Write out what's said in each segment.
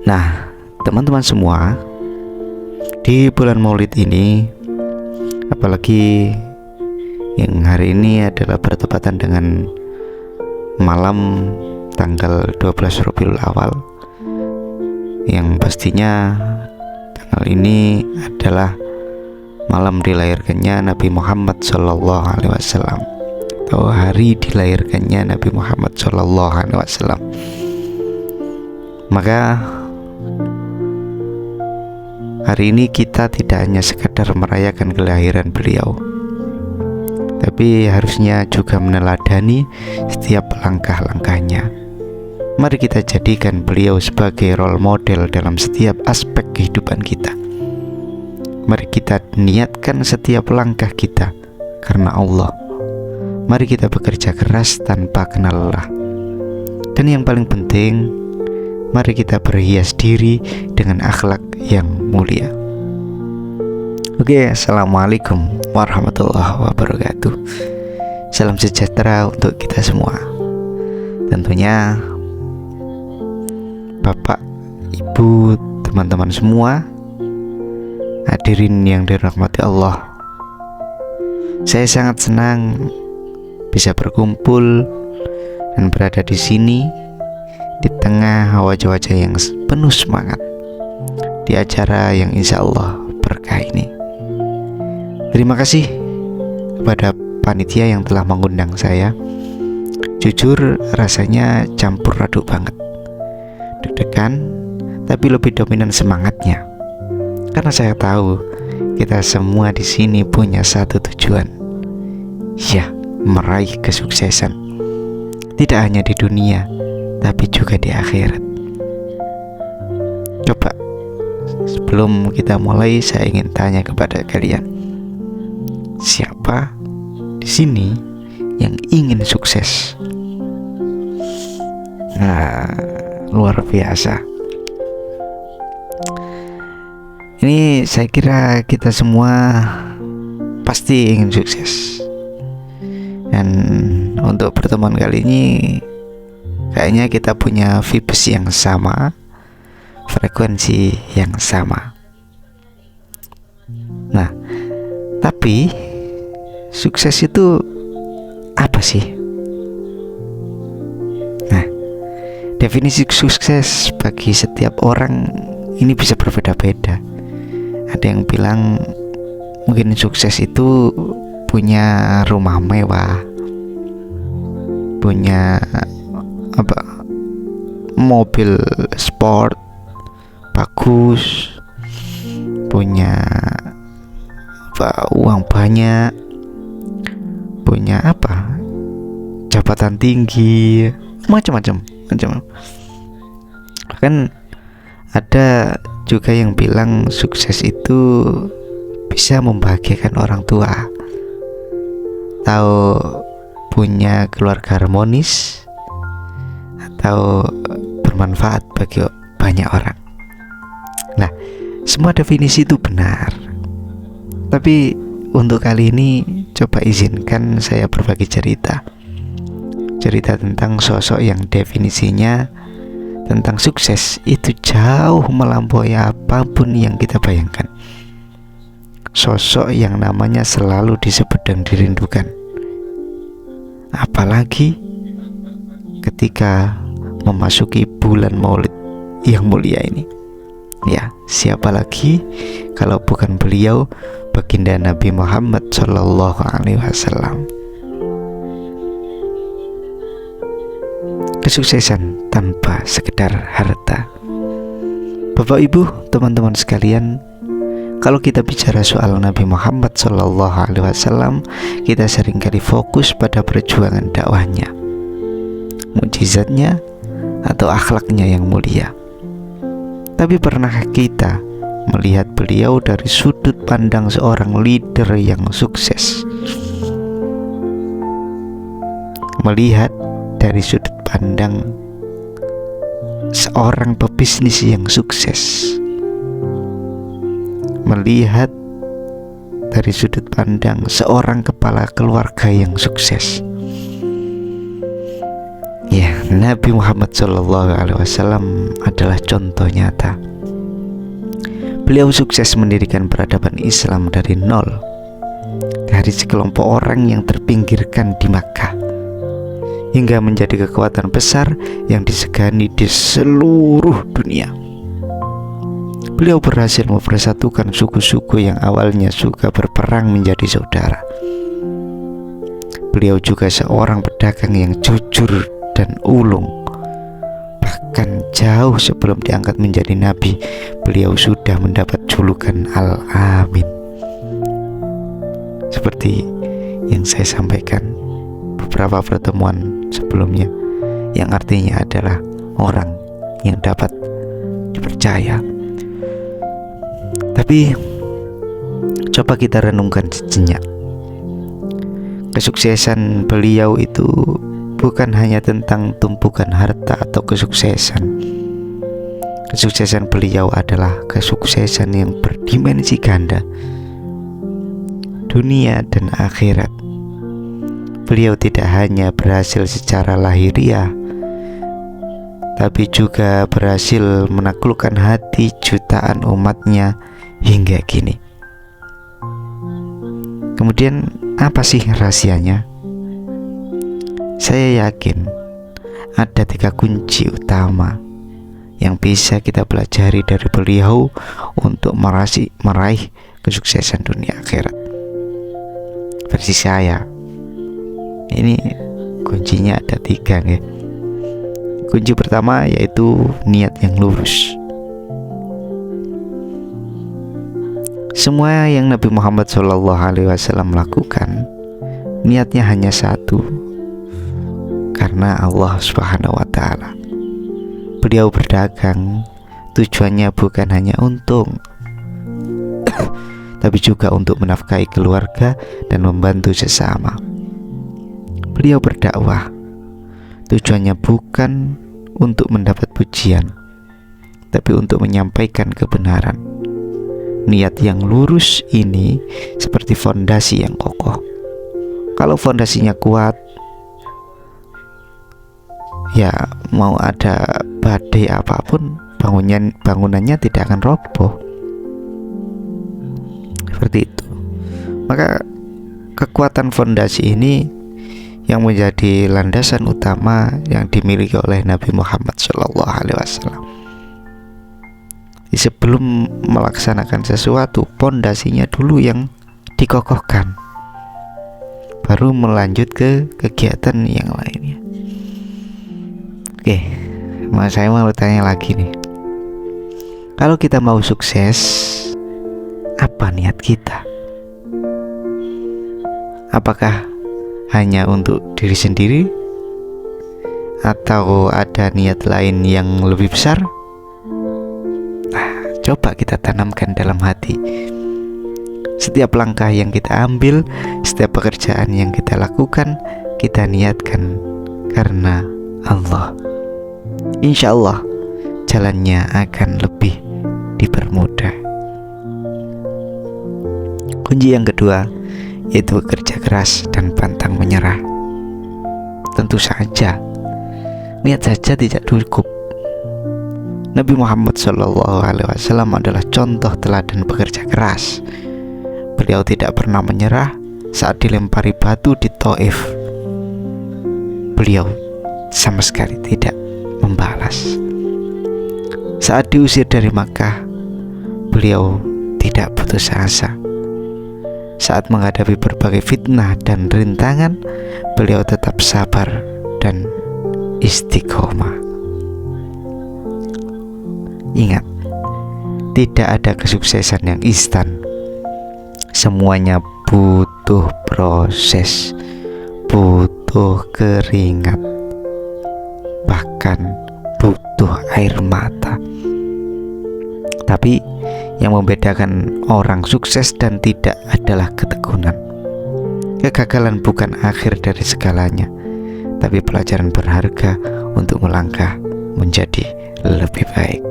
Nah, teman-teman semua, di bulan Maulid ini, apalagi yang hari ini adalah bertepatan dengan malam tanggal 12 Rabiul Awal, yang pastinya tanggal ini adalah malam dilahirkannya Nabi Muhammad SAW, atau hari dilahirkannya Nabi Muhammad SAW. Maka hari ini kita tidak hanya sekadar merayakan kelahiran beliau, tapi harusnya juga meneladani setiap langkah-langkahnya. Mari kita jadikan beliau sebagai role model dalam setiap aspek kehidupan kita. Mari kita niatkan setiap langkah kita karena Allah. Mari kita bekerja keras tanpa kenal lelah. Dan yang paling penting, mari kita berhias diri dengan akhlak yang mulia. Oke, assalamualaikum warahmatullahi wabarakatuh. Salam sejahtera untuk kita semua. Tentunya Bapak, Ibu, teman-teman semua, hadirin yang dirahmati Allah, saya sangat senang bisa berkumpul dan berada di sini di tengah wajah-wajah yang penuh semangat di acara yang insya Allah berkah ini. Terima kasih kepada panitia yang telah mengundang saya. Jujur rasanya campur aduk banget, deg-degan, tapi lebih dominan semangatnya. Karena saya tahu kita semua di sini punya satu tujuan, ya, meraih kesuksesan. Tidak hanya di dunia, tapi juga di akhirat. Coba sebelum kita mulai, saya ingin tanya kepada kalian, siapa di sini yang ingin sukses? Nah, luar biasa. Ini saya kira kita semua pasti ingin sukses. Dan untuk pertemuan kali ini kayaknya kita punya vibes yang sama, frekuensi yang sama. Nah, tapi sukses itu apa sih? Nah, definisi sukses bagi setiap orang ini bisa berbeda-beda. Ada yang bilang mungkin sukses itu punya rumah mewah, punya mobil sport bagus, punya uang banyak, punya jabatan tinggi, macam-macam. Kan ada juga yang bilang sukses itu bisa membahagiakan orang tua, atau punya keluarga harmonis, atau bermanfaat bagi banyak orang. Nah, semua definisi itu benar. Tapi untuk kali ini coba izinkan saya berbagi cerita tentang sosok yang definisinya tentang sukses itu jauh melampaui apapun yang kita bayangkan. Sosok yang namanya selalu disebut dan dirindukan, apalagi ketika memasuki bulan Maulid yang mulia ini. Ya, siapa lagi kalau bukan beliau, baginda Nabi Muhammad SAW. Kesuksesan tanpa sekedar harta. Bapak, Ibu, teman-teman sekalian, kalau kita bicara soal Nabi Muhammad SAW, kita seringkali fokus pada perjuangan dakwahnya, mukjizatnya, atau akhlaknya yang mulia. Tapi pernahkah kita melihat beliau dari sudut pandang seorang leader yang sukses? Melihat dari sudut pandang seorang pebisnis yang sukses, melihat dari sudut pandang seorang kepala keluarga yang sukses. Ya, Nabi Muhammad SAW adalah contoh nyata. Beliau sukses mendirikan peradaban Islam dari nol, dari sekelompok orang yang terpinggirkan di Makkah, hingga menjadi kekuatan besar yang disegani di seluruh dunia. Beliau berhasil mempersatukan suku-suku yang awalnya suka berperang menjadi saudara. Beliau juga seorang pedagang yang jujur dan ulung. Bahkan jauh sebelum diangkat menjadi nabi, beliau sudah mendapat julukan Al-Amin. Seperti yang saya sampaikan beberapa pertemuan sebelumnya, yang artinya adalah orang yang dapat dipercaya. Tapi coba kita renungkan sejenak. Kesuksesan beliau itu bukan hanya tentang tumpukan harta atau kesuksesan. Kesuksesan beliau adalah kesuksesan yang berdimensi ganda, dunia dan akhirat. Beliau tidak hanya berhasil secara lahiriah, tapi juga berhasil menaklukkan hati jutaan umatnya hingga kini. Kemudian apa sih rahasianya? Saya yakin ada 3 kunci utama yang bisa kita pelajari dari beliau untuk meraih kesuksesan dunia akhirat. Versi saya, ini kuncinya ada 3 ya. Kunci pertama yaitu niat yang lurus. Semua yang Nabi Muhammad SAW lakukan, niatnya hanya satu, karena Allah Subhanahu wa Ta'ala. Beliau berdagang, tujuannya bukan hanya untung, tapi juga untuk menafkahi keluarga dan membantu sesama. Beliau berdakwah, tujuannya bukan untuk mendapat pujian, tapi untuk menyampaikan kebenaran. Niat yang lurus ini seperti fondasi yang kokoh. Kalau fondasinya kuat, ya mau ada badai apapun, bangunannya tidak akan roboh. Seperti itu. Maka kekuatan fondasi ini yang menjadi landasan utama yang dimiliki oleh Nabi Muhammad SAW. Sebelum melaksanakan sesuatu, fondasinya dulu yang dikokohkan, baru melanjut ke kegiatan yang lainnya. Oke, saya mau tanya lagi nih. Kalau kita mau sukses, apa niat kita? Apakah hanya untuk diri sendiri, atau ada niat lain yang lebih besar? Nah, coba kita tanamkan dalam hati. Setiap langkah yang kita ambil, setiap pekerjaan yang kita lakukan, kita niatkan karena Allah. Insya Allah jalannya akan lebih dipermudah. Kunci yang kedua yaitu bekerja keras dan pantang menyerah. Tentu saja niat saja tidak cukup. Nabi Muhammad SAW adalah contoh teladan bekerja keras. Beliau tidak pernah menyerah saat dilempari batu di Taif. Beliau sama sekali tidak membalas. Saat diusir dari Makkah, beliau tidak putus asa. Saat menghadapi berbagai fitnah dan rintangan, beliau tetap sabar dan istiqomah. Ingat, tidak ada kesuksesan yang instan. Semuanya butuh proses, butuh keringat, bahkan butuh air mata. Tapi yang membedakan orang sukses dan tidak adalah ketekunan. Kegagalan bukan akhir dari segalanya, tapi pelajaran berharga untuk melangkah menjadi lebih baik.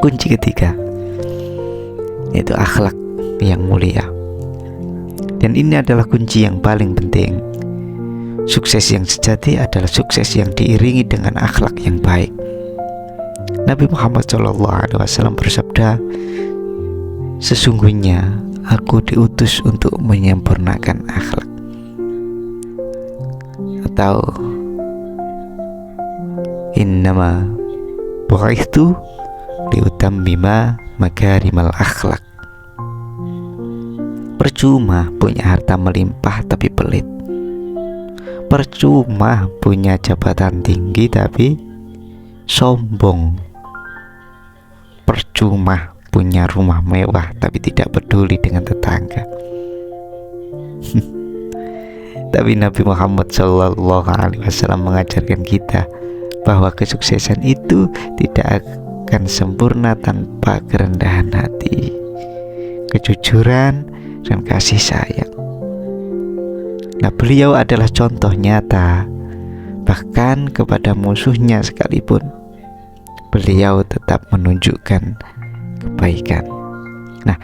Kunci ketiga yaitu akhlak yang mulia. Dan ini adalah kunci yang paling penting. Sukses yang sejati adalah sukses yang diiringi dengan akhlak yang baik. Nabi Muhammad SAW bersabda, sesungguhnya aku diutus untuk menyempurnakan akhlak. Atau innama bu'ithtu liutammima makarimal akhlak. Percuma punya harta melimpah tapi pelit. Percuma punya jabatan tinggi tapi sombong. Percuma punya rumah mewah tapi tidak peduli dengan tetangga. Tapi Nabi Muhammad SAW mengajarkan kita bahwa kesuksesan itu tidak akan sempurna tanpa kerendahan hati, kejujuran, dan kasih sayang. Nah, beliau adalah contoh nyata. Bahkan kepada musuhnya sekalipun beliau tetap menunjukkan kebaikan. Nah,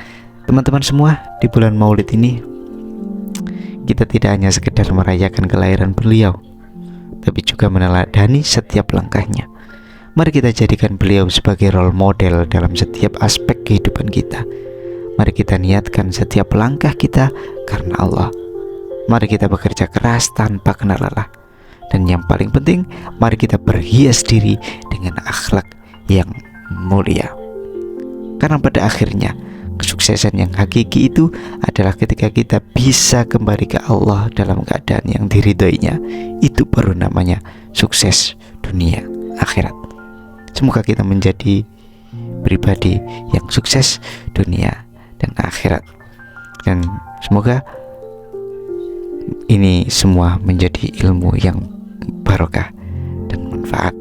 teman-teman semua, di bulan Maulid ini kita tidak hanya sekedar merayakan kelahiran beliau, tapi juga meneladani setiap langkahnya. Mari kita jadikan beliau sebagai role model dalam setiap aspek kehidupan kita. Mari kita niatkan setiap langkah kita karena Allah. Mari kita bekerja keras tanpa kenal lelah. Dan yang paling penting, mari kita berhias diri dengan akhlak yang mulia. Karena pada akhirnya, kesuksesan yang hakiki itu adalah ketika kita bisa kembali ke Allah dalam keadaan yang diridhoinya. Itu baru namanya sukses dunia akhirat. Semoga kita menjadi pribadi yang sukses dunia dan akhirat. Dan semoga ini semua menjadi ilmu yang barokah dan manfaat.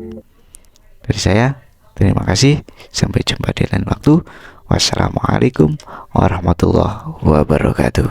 Dari saya, terima kasih. Sampai jumpa di lain waktu. Wassalamualaikum warahmatullahi wabarakatuh.